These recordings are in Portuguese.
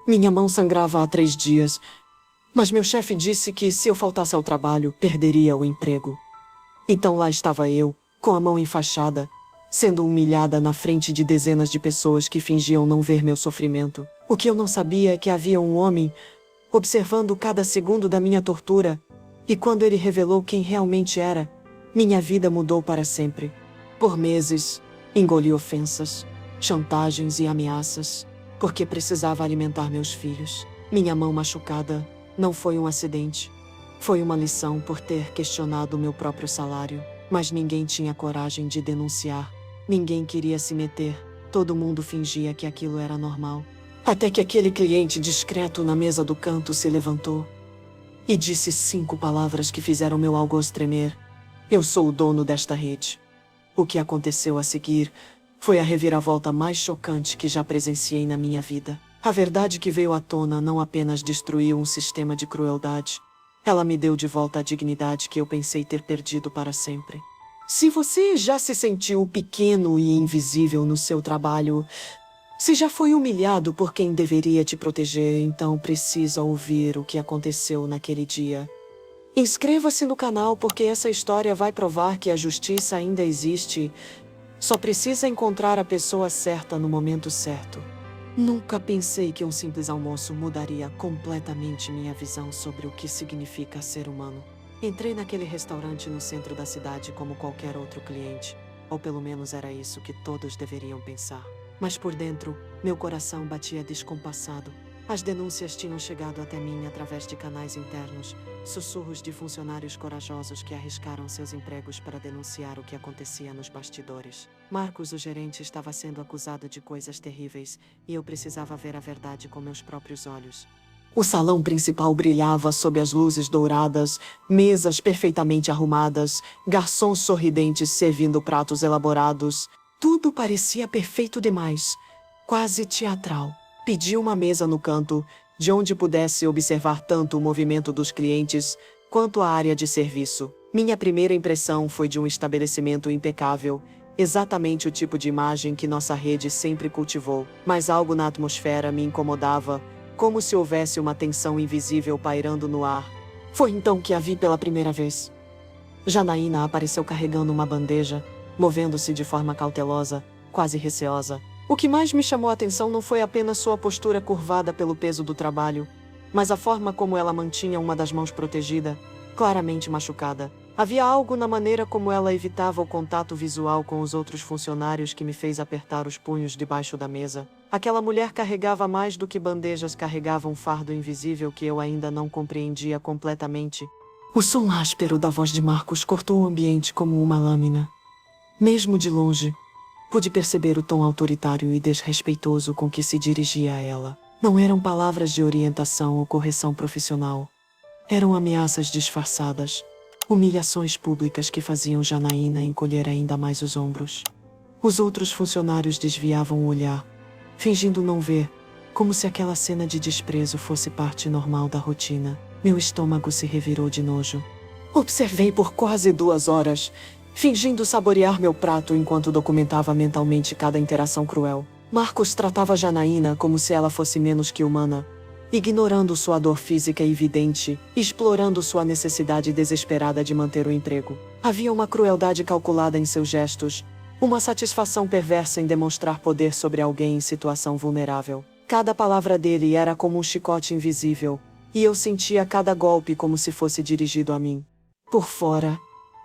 Minha mão sangrava há 3 dias, mas meu chefe disse que se eu faltasse ao trabalho, perderia o emprego. Então lá estava eu, com a mão enfaixada, sendo humilhada na frente de dezenas de pessoas que fingiam não ver meu sofrimento. O que eu não sabia é que havia um homem observando cada segundo da minha tortura, e quando ele revelou quem realmente era, minha vida mudou para sempre. Por meses, engoli ofensas, chantagens e ameaças, porque precisava alimentar meus filhos. Minha mão machucada não foi um acidente. Foi uma lição por ter questionado meu próprio salário, mas ninguém tinha coragem de denunciar. Ninguém queria se meter. Todo mundo fingia que aquilo era normal. Até que aquele cliente discreto na mesa do canto se levantou e disse 5 palavras que fizeram meu algoz tremer. Eu sou o dono desta rede. O que aconteceu a seguir foi a reviravolta mais chocante que já presenciei na minha vida. A verdade que veio à tona não apenas destruiu um sistema de crueldade, ela me deu de volta a dignidade que eu pensei ter perdido para sempre. Se você já se sentiu pequeno e invisível no seu trabalho, se já foi humilhado por quem deveria te proteger, então precisa ouvir o que aconteceu naquele dia. Inscreva-se no canal porque essa história vai provar que a justiça ainda existe. Só precisa encontrar a pessoa certa no momento certo. Nunca pensei que um simples almoço mudaria completamente minha visão sobre o que significa ser humano. Entrei naquele restaurante no centro da cidade como qualquer outro cliente, ou pelo menos era isso que todos deveriam pensar. Mas por dentro, meu coração batia descompassado. As denúncias tinham chegado até mim através de canais internos, sussurros de funcionários corajosos que arriscaram seus empregos para denunciar o que acontecia nos bastidores. Marcos, o gerente, estava sendo acusado de coisas terríveis, e eu precisava ver a verdade com meus próprios olhos. O salão principal brilhava sob as luzes douradas, mesas perfeitamente arrumadas, garçons sorridentes servindo pratos elaborados. Tudo parecia perfeito demais, quase teatral. Pedi uma mesa no canto, de onde pudesse observar tanto o movimento dos clientes quanto a área de serviço. Minha primeira impressão foi de um estabelecimento impecável, exatamente o tipo de imagem que nossa rede sempre cultivou. Mas algo na atmosfera me incomodava, como se houvesse uma tensão invisível pairando no ar. Foi então que a vi pela primeira vez. Janaína apareceu carregando uma bandeja, movendo-se de forma cautelosa, quase receosa. O que mais me chamou a atenção não foi apenas sua postura curvada pelo peso do trabalho, mas a forma como ela mantinha uma das mãos protegida, claramente machucada. Havia algo na maneira como ela evitava o contato visual com os outros funcionários que me fez apertar os punhos debaixo da mesa. Aquela mulher carregava mais do que bandejas, carregava um fardo invisível que eu ainda não compreendia completamente. O som áspero da voz de Marcos cortou o ambiente como uma lâmina. Mesmo de longe, pude perceber o tom autoritário e desrespeitoso com que se dirigia a ela. Não eram palavras de orientação ou correção profissional. Eram ameaças disfarçadas, humilhações públicas que faziam Janaína encolher ainda mais os ombros. Os outros funcionários desviavam o olhar, fingindo não ver, como se aquela cena de desprezo fosse parte normal da rotina. Meu estômago se revirou de nojo. Observei por quase 2 horas, fingindo saborear meu prato enquanto documentava mentalmente cada interação cruel. Marcos tratava Janaína como se ela fosse menos que humana, ignorando sua dor física evidente, explorando sua necessidade desesperada de manter o emprego. Havia uma crueldade calculada em seus gestos, uma satisfação perversa em demonstrar poder sobre alguém em situação vulnerável. Cada palavra dele era como um chicote invisível, e eu sentia cada golpe como se fosse dirigido a mim. Por fora,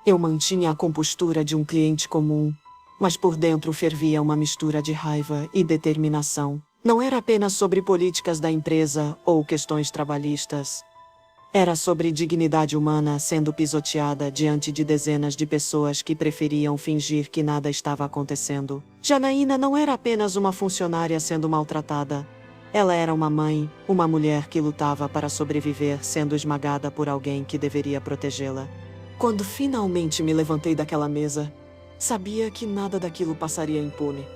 eu mantinha a compostura de um cliente comum, mas por dentro fervia uma mistura de raiva e determinação. Não era apenas sobre políticas da empresa ou questões trabalhistas. Era sobre dignidade humana sendo pisoteada diante de dezenas de pessoas que preferiam fingir que nada estava acontecendo. Janaína não era apenas uma funcionária sendo maltratada. Ela era uma mãe, uma mulher que lutava para sobreviver sendo esmagada por alguém que deveria protegê-la. Quando finalmente me levantei daquela mesa, sabia que nada daquilo passaria impune.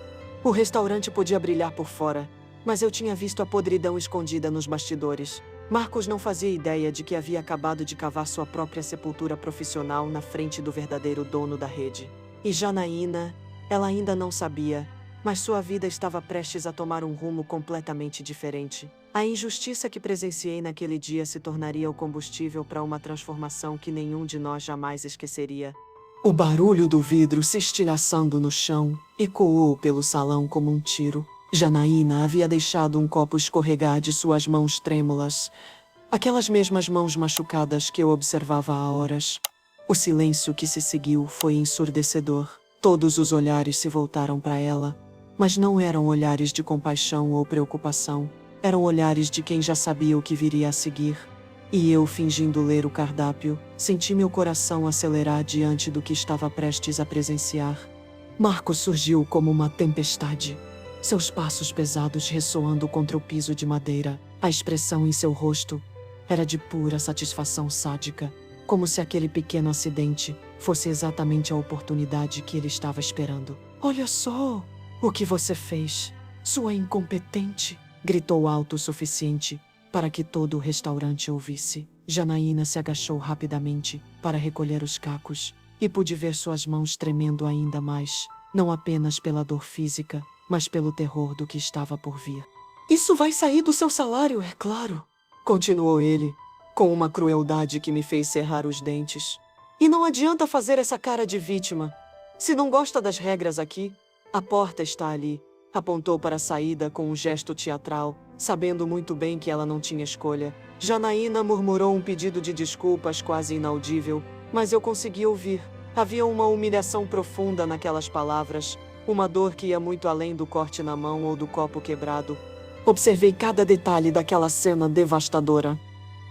O restaurante podia brilhar por fora, mas eu tinha visto a podridão escondida nos bastidores. Marcos não fazia ideia de que havia acabado de cavar sua própria sepultura profissional na frente do verdadeiro dono da rede. E Janaína, ela ainda não sabia, mas sua vida estava prestes a tomar um rumo completamente diferente. A injustiça que presenciei naquele dia se tornaria o combustível para uma transformação que nenhum de nós jamais esqueceria. O barulho do vidro se estilhaçando no chão ecoou pelo salão como um tiro. Janaína havia deixado um copo escorregar de suas mãos trêmulas, aquelas mesmas mãos machucadas que eu observava há horas. O silêncio que se seguiu foi ensurdecedor. Todos os olhares se voltaram para ela, mas não eram olhares de compaixão ou preocupação. Eram olhares de quem já sabia o que viria a seguir. E eu, fingindo ler o cardápio, senti meu coração acelerar diante do que estava prestes a presenciar. Marcos surgiu como uma tempestade, seus passos pesados ressoando contra o piso de madeira. A expressão em seu rosto era de pura satisfação sádica, como se aquele pequeno acidente fosse exatamente a oportunidade que ele estava esperando. "Olha só o que você fez, sua incompetente!" gritou alto o suficiente para que todo o restaurante ouvisse. Janaína se agachou rapidamente para recolher os cacos e pude ver suas mãos tremendo ainda mais, não apenas pela dor física, mas pelo terror do que estava por vir. "Isso vai sair do seu salário, é claro", continuou ele, com uma crueldade que me fez cerrar os dentes. "E não adianta fazer essa cara de vítima. Se não gosta das regras aqui, a porta está ali." Apontou para a saída com um gesto teatral, sabendo muito bem que ela não tinha escolha. Janaína murmurou um pedido de desculpas quase inaudível, mas eu consegui ouvir. Havia uma humilhação profunda naquelas palavras, uma dor que ia muito além do corte na mão ou do copo quebrado. Observei cada detalhe daquela cena devastadora.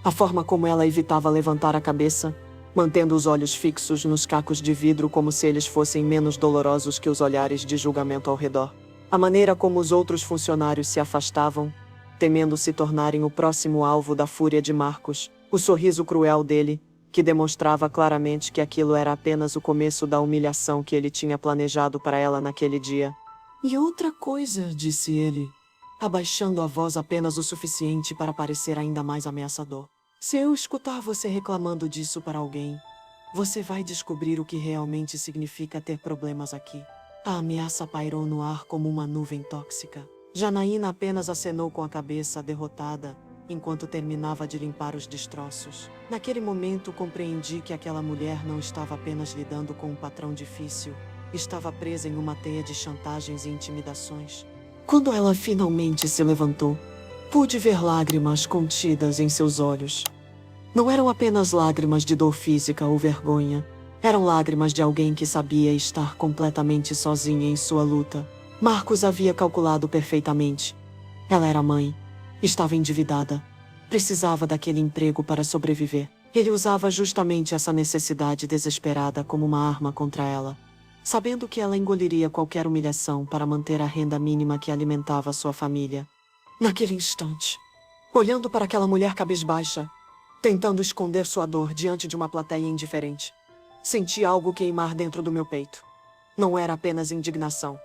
A forma como ela evitava levantar a cabeça, mantendo os olhos fixos nos cacos de vidro como se eles fossem menos dolorosos que os olhares de julgamento ao redor. A maneira como os outros funcionários se afastavam, temendo se tornarem o próximo alvo da fúria de Marcos. O sorriso cruel dele, que demonstrava claramente que aquilo era apenas o começo da humilhação que ele tinha planejado para ela naquele dia. "E outra coisa", disse ele, abaixando a voz apenas o suficiente para parecer ainda mais ameaçador. "Se eu escutar você reclamando disso para alguém, você vai descobrir o que realmente significa ter problemas aqui." A ameaça pairou no ar como uma nuvem tóxica. Janaína apenas acenou com a cabeça, derrotada, enquanto terminava de limpar os destroços. Naquele momento compreendi que aquela mulher não estava apenas lidando com um patrão difícil, estava presa em uma teia de chantagens e intimidações. Quando ela finalmente se levantou, pude ver lágrimas contidas em seus olhos. Não eram apenas lágrimas de dor física ou vergonha. Eram lágrimas de alguém que sabia estar completamente sozinha em sua luta. Marcos havia calculado perfeitamente. Ela era mãe. Estava endividada. Precisava daquele emprego para sobreviver. Ele usava justamente essa necessidade desesperada como uma arma contra ela, sabendo que ela engoliria qualquer humilhação para manter a renda mínima que alimentava sua família. Naquele instante, olhando para aquela mulher cabisbaixa, tentando esconder sua dor diante de uma plateia indiferente, senti algo queimar dentro do meu peito. Não era apenas indignação.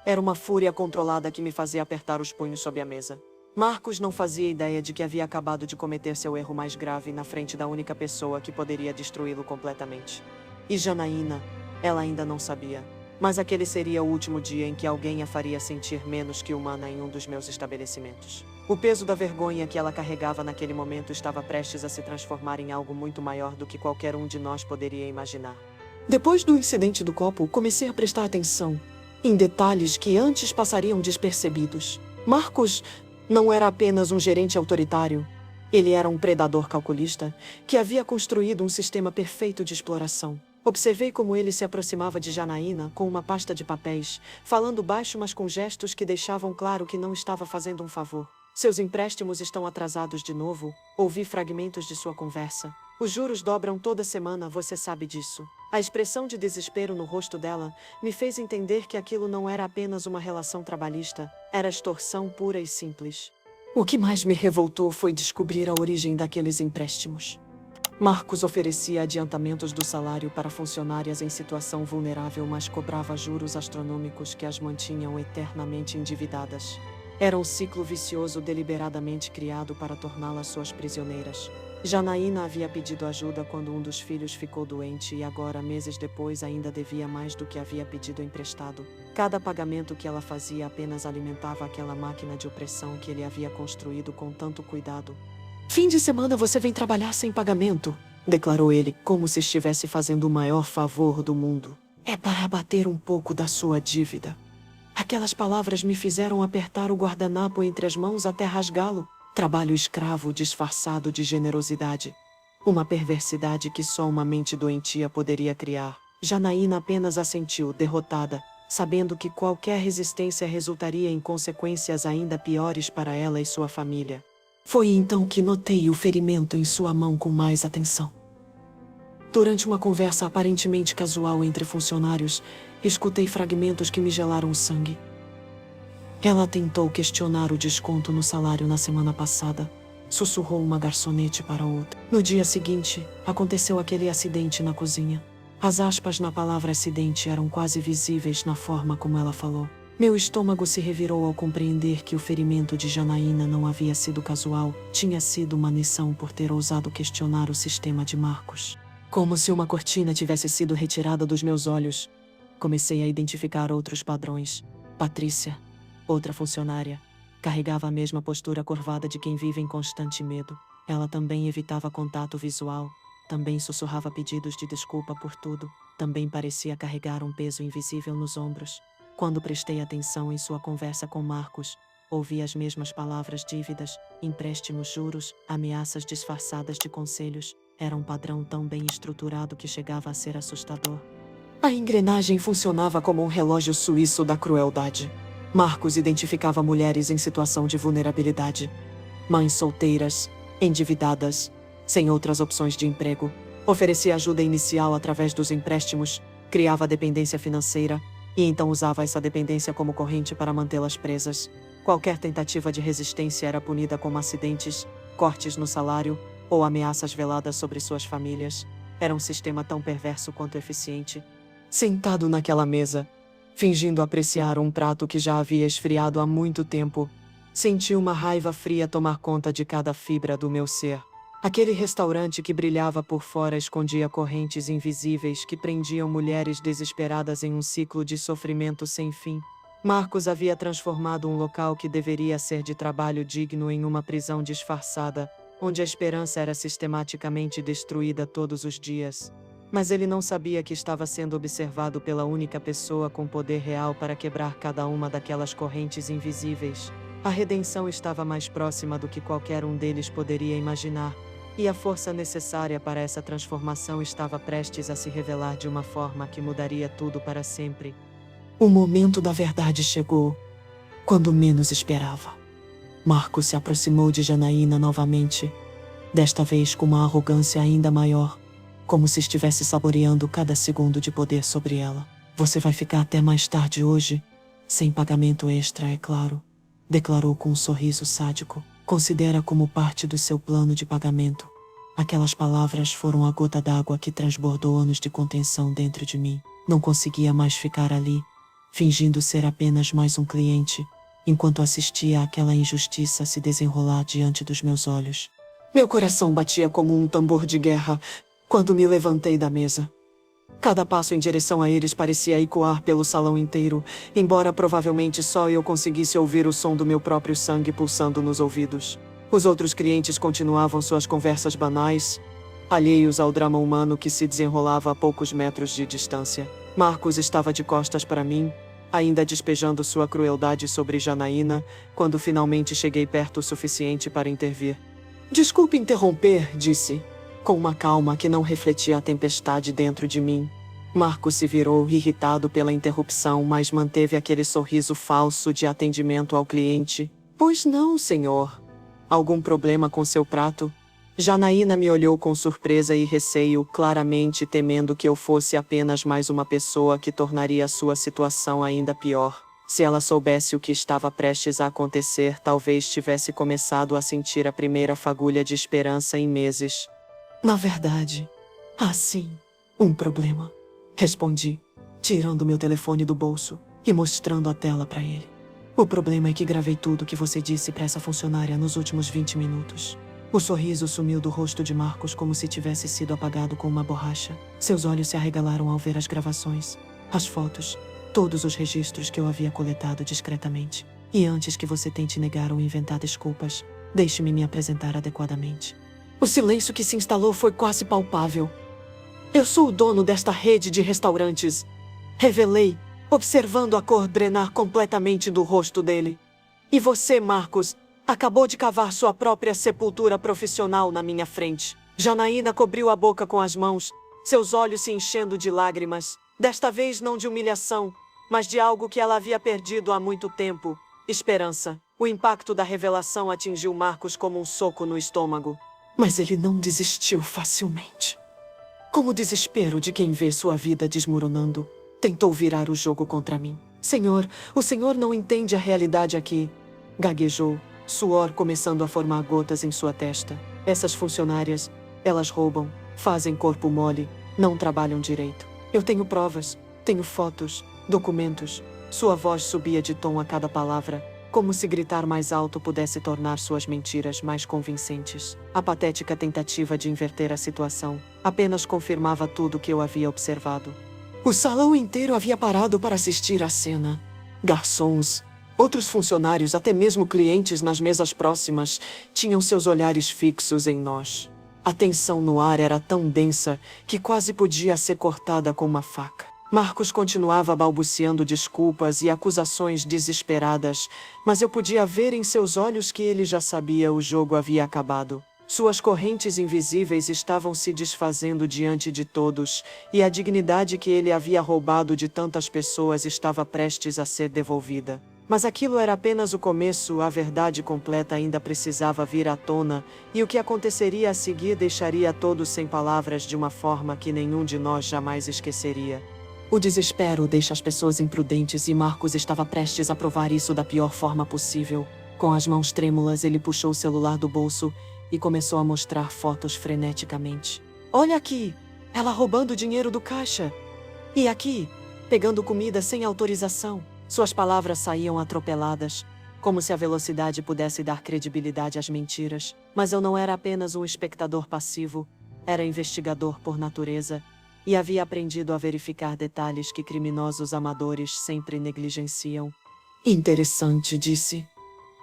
Era uma fúria controlada que me fazia apertar os punhos sob a mesa. Marcos não fazia ideia de que havia acabado de cometer seu erro mais grave na frente da única pessoa que poderia destruí-lo completamente. E Janaína, ela ainda não sabia. Mas aquele seria o último dia em que alguém a faria sentir menos que humana em um dos meus estabelecimentos. O peso da vergonha que ela carregava naquele momento estava prestes a se transformar em algo muito maior do que qualquer um de nós poderia imaginar. Depois do incidente do copo, comecei a prestar atenção em detalhes que antes passariam despercebidos. Marcos não era apenas um gerente autoritário. Ele era um predador calculista que havia construído um sistema perfeito de exploração. Observei como ele se aproximava de Janaína com uma pasta de papéis, falando baixo, mas com gestos que deixavam claro que não estava fazendo um favor. "Seus empréstimos estão atrasados de novo?" Ouvi fragmentos de sua conversa. "Os juros dobram toda semana, você sabe disso." A expressão de desespero no rosto dela me fez entender que aquilo não era apenas uma relação trabalhista, era extorsão pura e simples. O que mais me revoltou foi descobrir a origem daqueles empréstimos. Marcos oferecia adiantamentos do salário para funcionárias em situação vulnerável, mas cobrava juros astronômicos que as mantinham eternamente endividadas. Era um ciclo vicioso deliberadamente criado para torná-las suas prisioneiras. Janaína havia pedido ajuda quando um dos filhos ficou doente e agora, meses depois, ainda devia mais do que havia pedido emprestado. Cada pagamento que ela fazia apenas alimentava aquela máquina de opressão que ele havia construído com tanto cuidado. "Fim de semana você vem trabalhar sem pagamento", declarou ele, como se estivesse fazendo o maior favor do mundo. "É para abater um pouco da sua dívida." Aquelas palavras me fizeram apertar o guardanapo entre as mãos até rasgá-lo. Trabalho escravo disfarçado de generosidade. Uma perversidade que só uma mente doentia poderia criar. Janaína apenas assentiu, derrotada, sabendo que qualquer resistência resultaria em consequências ainda piores para ela e sua família. Foi então que notei o ferimento em sua mão com mais atenção. Durante uma conversa aparentemente casual entre funcionários, escutei fragmentos que me gelaram o sangue. Ela tentou questionar o desconto no salário na semana passada. Sussurrou uma garçonete para outra. No dia seguinte, aconteceu aquele acidente na cozinha. As aspas na palavra acidente eram quase visíveis na forma como ela falou. Meu estômago se revirou ao compreender que o ferimento de Janaína não havia sido casual, tinha sido uma lição por ter ousado questionar o sistema de Marcos. Como se uma cortina tivesse sido retirada dos meus olhos. Comecei a identificar outros padrões. Patrícia, outra funcionária, carregava a mesma postura curvada de quem vive em constante medo. Ela também evitava contato visual, também sussurrava pedidos de desculpa por tudo, também parecia carregar um peso invisível nos ombros. Quando prestei atenção em sua conversa com Marcos, ouvi as mesmas palavras: dívidas, empréstimos, juros, ameaças disfarçadas de conselhos. Era um padrão tão bem estruturado que chegava a ser assustador. A engrenagem funcionava como um relógio suíço da crueldade. Marcos identificava mulheres em situação de vulnerabilidade. Mães solteiras, endividadas, sem outras opções de emprego. Oferecia ajuda inicial através dos empréstimos, criava dependência financeira e então usava essa dependência como corrente para mantê-las presas. Qualquer tentativa de resistência era punida como acidentes, cortes no salário ou ameaças veladas sobre suas famílias. Era um sistema tão perverso quanto eficiente. Sentado naquela mesa, fingindo apreciar um prato que já havia esfriado há muito tempo, senti uma raiva fria tomar conta de cada fibra do meu ser. Aquele restaurante que brilhava por fora escondia correntes invisíveis que prendiam mulheres desesperadas em um ciclo de sofrimento sem fim. Marcos havia transformado um local que deveria ser de trabalho digno em uma prisão disfarçada, onde a esperança era sistematicamente destruída todos os dias. Mas ele não sabia que estava sendo observado pela única pessoa com poder real para quebrar cada uma daquelas correntes invisíveis. A redenção estava mais próxima do que qualquer um deles poderia imaginar, e a força necessária para essa transformação estava prestes a se revelar de uma forma que mudaria tudo para sempre. O momento da verdade chegou, quando menos esperava. Marcos se aproximou de Janaína novamente, desta vez com uma arrogância ainda maior, como se estivesse saboreando cada segundo de poder sobre ela. "Você vai ficar até mais tarde hoje? Sem pagamento extra, é claro", declarou com um sorriso sádico. "Considera como parte do seu plano de pagamento." Aquelas palavras foram a gota d'água que transbordou anos de contenção dentro de mim. Não conseguia mais ficar ali, fingindo ser apenas mais um cliente, enquanto assistia àquela injustiça se desenrolar diante dos meus olhos. Meu coração batia como um tambor de guerra quando me levantei da mesa. Cada passo em direção a eles parecia ecoar pelo salão inteiro, embora provavelmente só eu conseguisse ouvir o som do meu próprio sangue pulsando nos ouvidos. Os outros clientes continuavam suas conversas banais, alheios ao drama humano que se desenrolava a poucos metros de distância. Marcos estava de costas para mim, ainda despejando sua crueldade sobre Janaína, quando finalmente cheguei perto o suficiente para intervir. "Desculpe interromper", disse, com uma calma que não refletia a tempestade dentro de mim. Marcos se virou, irritado pela interrupção, mas manteve aquele sorriso falso de atendimento ao cliente. "Pois não, senhor. Algum problema com seu prato?" Janaína me olhou com surpresa e receio, claramente temendo que eu fosse apenas mais uma pessoa que tornaria sua situação ainda pior. Se ela soubesse o que estava prestes a acontecer, talvez tivesse começado a sentir a primeira fagulha de esperança em meses. "Na verdade, há sim um problema", respondi, tirando meu telefone do bolso e mostrando a tela para ele. O problema é que gravei tudo que você disse para essa funcionária nos últimos 20 minutos. O sorriso sumiu do rosto de Marcos como se tivesse sido apagado com uma borracha. Seus olhos se arregalaram ao ver as gravações, as fotos, todos os registros que eu havia coletado discretamente. E antes que você tente negar ou inventar desculpas, deixe-me me apresentar adequadamente. O silêncio que se instalou foi quase palpável. Eu sou o dono desta rede de restaurantes. Revelei, observando a cor drenar completamente do rosto dele. E você, Marcos, acabou de cavar sua própria sepultura profissional na minha frente. Janaína cobriu a boca com as mãos, seus olhos se enchendo de lágrimas. Desta vez não de humilhação, mas de algo que ela havia perdido há muito tempo. Esperança. O impacto da revelação atingiu Marcos como um soco no estômago. Mas ele não desistiu facilmente. Com o desespero de quem vê sua vida desmoronando, tentou virar o jogo contra mim. Senhor, o senhor não entende a realidade aqui. Gaguejou, suor começando a formar gotas em sua testa. Essas funcionárias, elas roubam, fazem corpo mole, não trabalham direito. Eu tenho provas, tenho fotos, documentos. Sua voz subia de tom a cada palavra, como se gritar mais alto pudesse tornar suas mentiras mais convincentes. A patética tentativa de inverter a situação apenas confirmava tudo o que eu havia observado. O salão inteiro havia parado para assistir à cena. Garçons, outros funcionários, até mesmo clientes nas mesas próximas, tinham seus olhares fixos em nós. A tensão no ar era tão densa que quase podia ser cortada com uma faca. Marcos continuava balbuciando desculpas e acusações desesperadas, mas eu podia ver em seus olhos que ele já sabia o jogo havia acabado. Suas correntes invisíveis estavam se desfazendo diante de todos, e a dignidade que ele havia roubado de tantas pessoas estava prestes a ser devolvida. Mas aquilo era apenas o começo, a verdade completa ainda precisava vir à tona, e o que aconteceria a seguir deixaria todos sem palavras de uma forma que nenhum de nós jamais esqueceria. O desespero deixa as pessoas imprudentes e Marcos estava prestes a provar isso da pior forma possível. Com as mãos trêmulas, ele puxou o celular do bolso e começou a mostrar fotos freneticamente. Olha aqui, ela roubando dinheiro do caixa. E aqui, pegando comida sem autorização. Suas palavras saíam atropeladas, como se a velocidade pudesse dar credibilidade às mentiras. Mas eu não era apenas um espectador passivo, era investigador por natureza. E havia aprendido a verificar detalhes que criminosos amadores sempre negligenciam. Interessante, disse,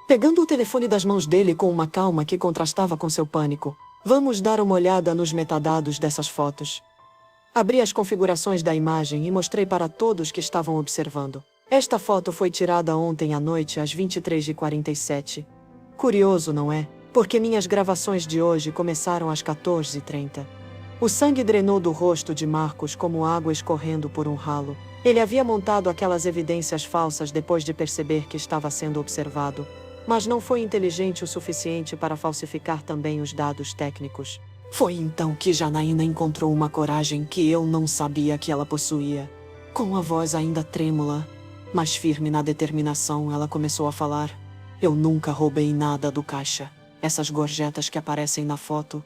pegando o telefone das mãos dele com uma calma que contrastava com seu pânico. Vamos dar uma olhada nos metadados dessas fotos. Abri as configurações da imagem e mostrei para todos que estavam observando. Esta foto foi tirada ontem à noite às 23h47. Curioso, não é? Porque minhas gravações de hoje começaram às 14h30. O sangue drenou do rosto de Marcos como água escorrendo por um ralo. Ele havia montado aquelas evidências falsas depois de perceber que estava sendo observado, mas não foi inteligente o suficiente para falsificar também os dados técnicos. Foi então que Janaína encontrou uma coragem que eu não sabia que ela possuía. Com a voz ainda trêmula, mas firme na determinação, ela começou a falar. Eu nunca roubei nada do caixa. Essas gorjetas que aparecem na foto,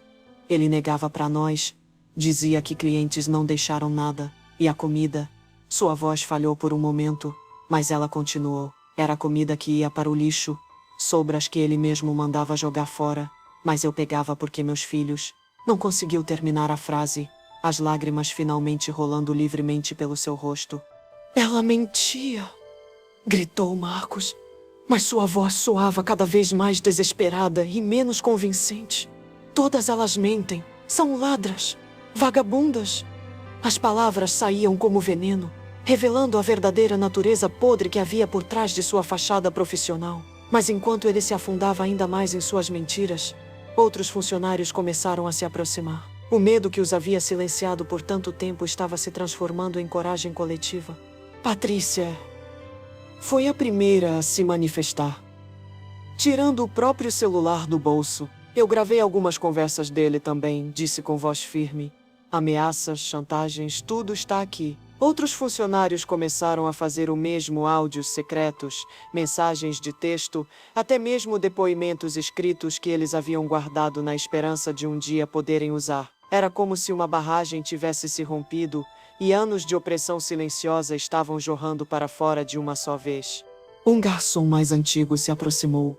ele negava para nós. Dizia que clientes não deixaram nada. E a comida? Sua voz falhou por um momento, mas ela continuou. Era a comida que ia para o lixo, sobras que ele mesmo mandava jogar fora, mas eu pegava porque meus filhos... Não conseguiu terminar a frase, as lágrimas finalmente rolando livremente pelo seu rosto. Ela mentia, gritou Marcos, mas sua voz soava cada vez mais desesperada e menos convincente. Todas elas mentem, são ladras, vagabundas. As palavras saíam como veneno, revelando a verdadeira natureza podre que havia por trás de sua fachada profissional. Mas enquanto ele se afundava ainda mais em suas mentiras, outros funcionários começaram a se aproximar. O medo que os havia silenciado por tanto tempo estava se transformando em coragem coletiva. Patrícia foi a primeira a se manifestar. Tirando o próprio celular do bolso, eu gravei algumas conversas dele também, disse com voz firme. Ameaças, chantagens, tudo está aqui. Outros funcionários começaram a fazer o mesmo, áudios secretos, mensagens de texto, até mesmo depoimentos escritos que eles haviam guardado na esperança de um dia poderem usar. Era como se uma barragem tivesse se rompido e anos de opressão silenciosa estavam jorrando para fora de uma só vez. Um garçom mais antigo se aproximou,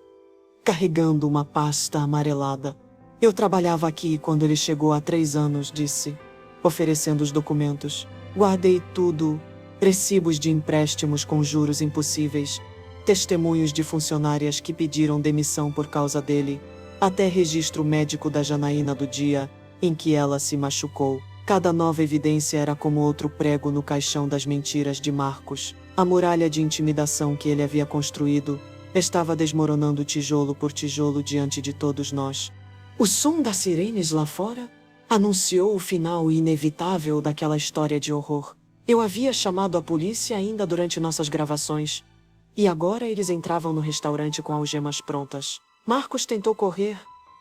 carregando uma pasta amarelada. Eu trabalhava aqui quando ele chegou há 3 anos, disse, oferecendo os documentos. Guardei tudo, recibos de empréstimos com juros impossíveis, testemunhos de funcionárias que pediram demissão por causa dele, até registro médico da Janaína do dia em que ela se machucou. Cada nova evidência era como outro prego no caixão das mentiras de Marcos. A muralha de intimidação que ele havia construído estava desmoronando tijolo por tijolo diante de todos nós. O som das sirenes lá fora anunciou o final inevitável daquela história de horror. Eu havia chamado a polícia ainda durante nossas gravações, e agora eles entravam no restaurante com algemas prontas. Marcos tentou correr,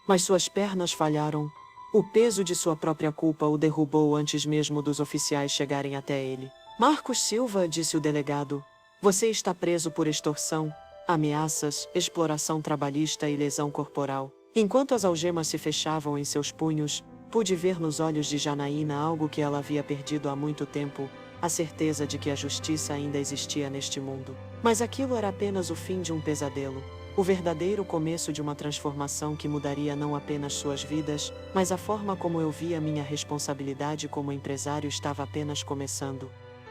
mas suas pernas falharam. O peso de sua própria culpa o derrubou antes mesmo dos oficiais chegarem até ele. Marcos Silva, disse o delegado, você está preso por extorsão, ameaças, exploração trabalhista e lesão corporal. Enquanto as algemas se fechavam em seus punhos, pude ver nos olhos de Janaína algo que ela havia perdido há muito tempo, a certeza de que a justiça ainda existia neste mundo. Mas aquilo era apenas o fim de um pesadelo, o verdadeiro começo de uma transformação que mudaria não apenas suas vidas, mas a forma como eu via minha responsabilidade como empresário estava apenas começando.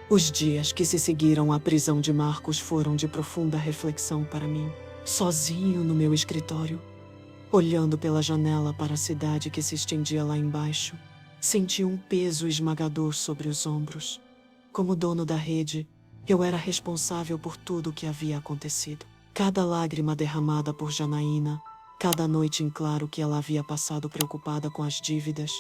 Os dias que se seguiram à prisão de Marcos foram de profunda reflexão para mim, sozinho no meu escritório. Olhando pela janela para a cidade que se estendia lá embaixo, senti um peso esmagador sobre os ombros. Como dono da rede, eu era responsável por tudo o que havia acontecido. Cada lágrima derramada por Janaína, cada noite em claro que ela havia passado preocupada com as dívidas,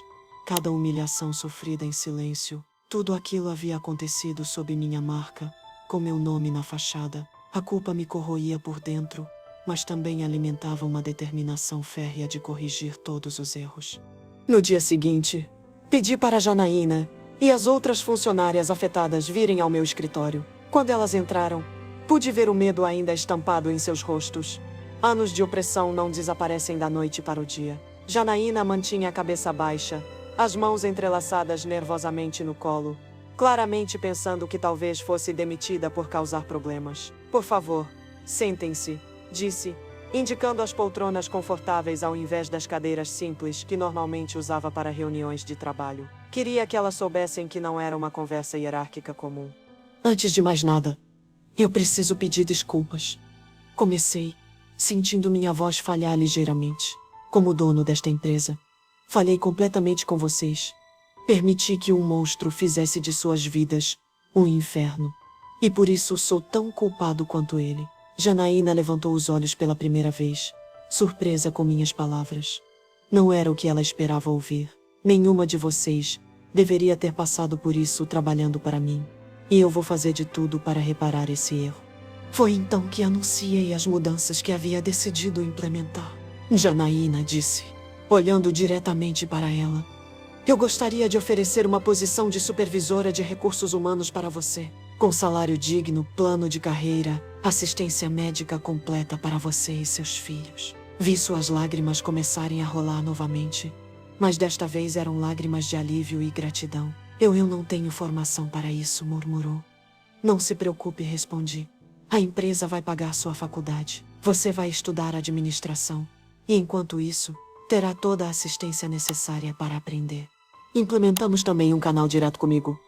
cada humilhação sofrida em silêncio, tudo aquilo havia acontecido sob minha marca, com meu nome na fachada. A culpa me corroía por dentro, mas também alimentava uma determinação férrea de corrigir todos os erros. No dia seguinte, pedi para Janaína e as outras funcionárias afetadas virem ao meu escritório. Quando elas entraram, pude ver o medo ainda estampado em seus rostos. Anos de opressão não desaparecem da noite para o dia. Janaína mantinha a cabeça baixa, as mãos entrelaçadas nervosamente no colo, claramente pensando que talvez fosse demitida por causar problemas. Por favor, sentem-se, disse, indicando as poltronas confortáveis ao invés das cadeiras simples que normalmente usava para reuniões de trabalho. Queria que elas soubessem que não era uma conversa hierárquica comum. Antes de mais nada, eu preciso pedir desculpas. Comecei, sentindo minha voz falhar ligeiramente. Como dono desta empresa, falhei completamente com vocês. Permiti que um monstro fizesse de suas vidas um inferno. E por isso sou tão culpado quanto ele. Janaína levantou os olhos pela primeira vez, surpresa com minhas palavras. Não era o que ela esperava ouvir. Nenhuma de vocês deveria ter passado por isso trabalhando para mim. E eu vou fazer de tudo para reparar esse erro. Foi então que anunciei as mudanças que havia decidido implementar. Janaína disse, olhando diretamente para ela. Eu gostaria de oferecer uma posição de supervisora de recursos humanos para você, com salário digno, plano de carreira, assistência médica completa para você e seus filhos. Vi suas lágrimas começarem a rolar novamente, mas desta vez eram lágrimas de alívio e gratidão. Eu não tenho formação para isso, murmurou. Não se preocupe, respondi. A empresa vai pagar sua faculdade. Você vai estudar administração. E enquanto isso, terá toda a assistência necessária para aprender. Implementamos também um canal direto comigo.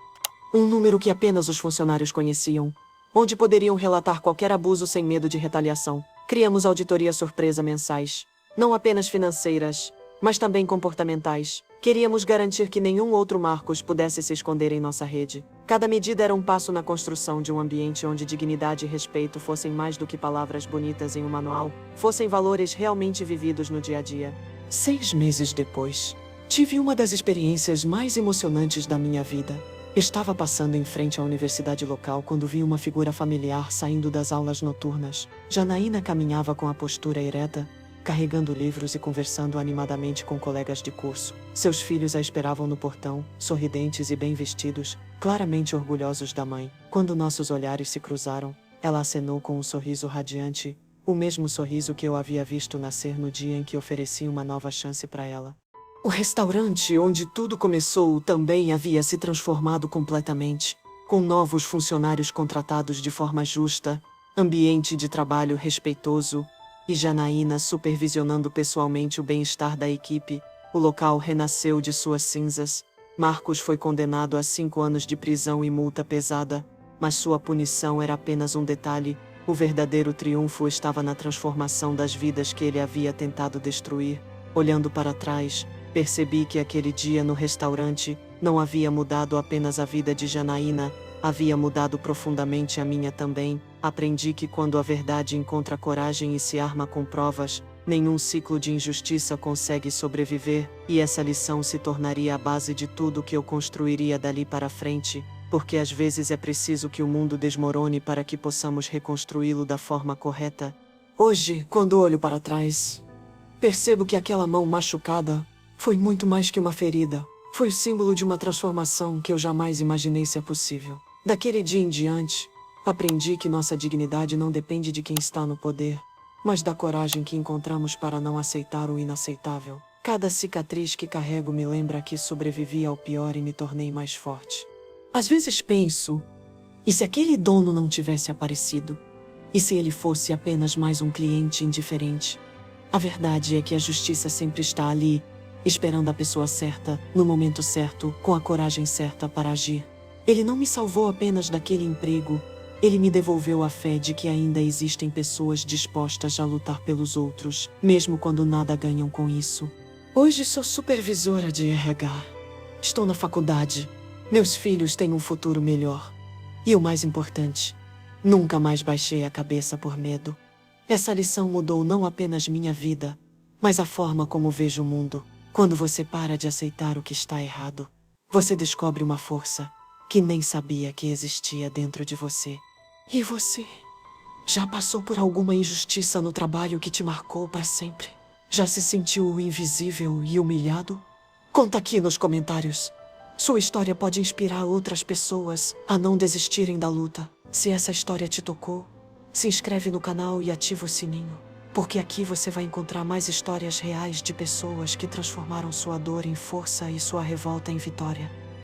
Um número que apenas os funcionários conheciam, onde poderiam relatar qualquer abuso sem medo de retaliação. Criamos auditorias surpresa mensais, não apenas financeiras, mas também comportamentais. Queríamos garantir que nenhum outro Marcos pudesse se esconder em nossa rede. Cada medida era um passo na construção de um ambiente onde dignidade e respeito fossem mais do que palavras bonitas em um manual, fossem valores realmente vividos no dia a dia. 6 meses depois, tive uma das experiências mais emocionantes da minha vida. Estava passando em frente à universidade local quando vi uma figura familiar saindo das aulas noturnas. Janaína caminhava com a postura ereta, carregando livros e conversando animadamente com colegas de curso. Seus filhos a esperavam no portão, sorridentes e bem vestidos, claramente orgulhosos da mãe. Quando nossos olhares se cruzaram, ela acenou com um sorriso radiante, o mesmo sorriso que eu havia visto nascer no dia em que ofereci uma nova chance para ela. O restaurante onde tudo começou também havia se transformado completamente, com novos funcionários contratados de forma justa, Ambiente de trabalho respeitoso e Janaína supervisionando pessoalmente o bem-estar da equipe, o local renasceu de suas cinzas. Marcos foi condenado a 5 anos de prisão e multa pesada, mas sua punição era apenas um detalhe. O verdadeiro triunfo estava na transformação das vidas que ele havia tentado destruir. Olhando para trás, percebi que aquele dia no restaurante não havia mudado apenas a vida de Janaína, havia mudado profundamente a minha também. Aprendi que quando a verdade encontra coragem e se arma com provas, nenhum ciclo de injustiça consegue sobreviver, e essa lição se tornaria a base de tudo que eu construiria dali para frente, porque às vezes é preciso que o mundo desmorone para que possamos reconstruí-lo da forma correta. Hoje, quando olho para trás, percebo que aquela mão machucada foi muito mais que uma ferida. Foi o símbolo de uma transformação que eu jamais imaginei ser possível. Daquele dia em diante, aprendi que nossa dignidade não depende de quem está no poder, mas da coragem que encontramos para não aceitar o inaceitável. Cada cicatriz que carrego me lembra que sobrevivi ao pior e me tornei mais forte. Às vezes penso, e se aquele dono não tivesse aparecido? E se ele fosse apenas mais um cliente indiferente? A verdade é que a justiça sempre está ali, esperando a pessoa certa, no momento certo, com a coragem certa para agir. Ele não me salvou apenas daquele emprego, ele me devolveu a fé de que ainda existem pessoas dispostas a lutar pelos outros, mesmo quando nada ganham com isso. Hoje sou supervisora de RH. Estou na faculdade. Meus filhos têm um futuro melhor. E o mais importante, nunca mais baixei a cabeça por medo. Essa lição mudou não apenas minha vida, mas a forma como vejo o mundo. Quando você para de aceitar o que está errado, você descobre uma força que nem sabia que existia dentro de você. E você? Já passou por alguma injustiça no trabalho que te marcou para sempre? Já se sentiu invisível e humilhado? Conta aqui nos comentários. Sua história pode inspirar outras pessoas a não desistirem da luta. Se essa história te tocou, se inscreve no canal e ativa o sininho, porque aqui você vai encontrar mais histórias reais de pessoas que transformaram sua dor em força e sua revolta em vitória.